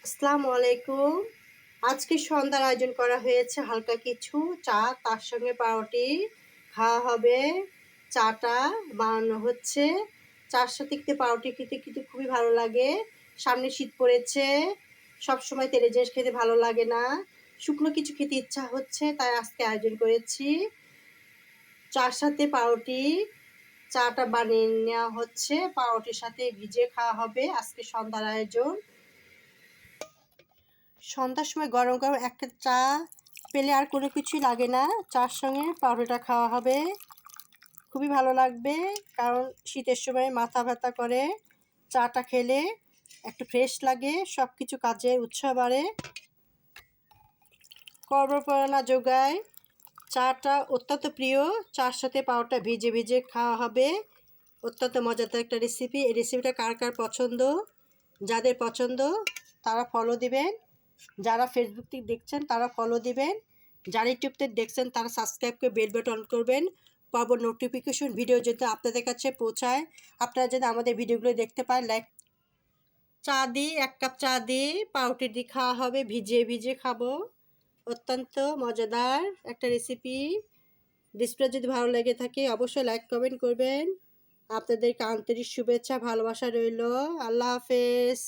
আসসালামু আলাইকুম। আজকে সন্ধ্যার আয়োজন করা হয়েছে হালকা কিছু চা, তার সঙ্গে পাউরুটি খাওয়া হবে। চাটা বানানো হচ্ছে। চার সাথে খেতে পাউরুটি খেতে কিন্তু খুবই ভালো লাগে। সামনে শীত পড়েছে, সবসময় তেলের জিনিস খেতে ভালো লাগে না। শুকনো কিছু খেতে ইচ্ছা হচ্ছে, তাই আজকে আয়োজন করেছি। চার সাথে পাউরুটি, চাটা বানিয়ে নেওয়া হচ্ছে, পাউরুটির সাথে ভিজিয়ে খাওয়া হবে আজকে সন্ধ্যার আয়োজন। সন্ধ্যার সময় গরম গরম একটা চা পেলে আর কোনো কিছুই লাগে না। চার সঙ্গে পাউরুটিটা খাওয়া হবে, খুবই ভালো লাগবে। কারণ শীতের সময় মাথা ব্যথা করে, চাটা খেলে একটু ফ্রেশ লাগে, সব কিছু কাজে উৎসাহ বাড়ে, কর্মপ্রেরণা যোগায়। চাটা অত্যন্ত প্রিয়। চার সাথে পাউরুটা ভিজে ভিজে খাওয়া হবে। অত্যন্ত মজাদার একটা রেসিপি। এই রেসিপিটা কার কার পছন্দ? যাদের পছন্দ তারা ফলো দিবেন। যারা ফেসবুক থেকে দেখছেন তারা ফলো দিবেন। যারা ইউটিউব থেকে দেখছেন তারা সাবস্ক্রাইব করে বেল বাটন অন করবেন। পরবর্তী নোটিফিকেশন ভিডিও যাতে আপনাদের কাছে পৌঁছায়, আপনারা যদি আমাদের ভিডিওগুলো দেখতে পান। লাইক চা দিই, 1 কাপ চা দিই, পাউরুটি দিয়ে খাওয়া হবে, ভিজিয়ে ভিজিয়ে খাবো। অত্যন্ত মজাদার একটা রেসিপি। রেসিপিটা যদি ভালো লেগে থাকে অবশ্যই লাইক কমেন্ট করবেন। আপনাদেরকে আন্তরিক শুভেচ্ছা ভালোবাসা রইল। আল্লাহ হাফেজ।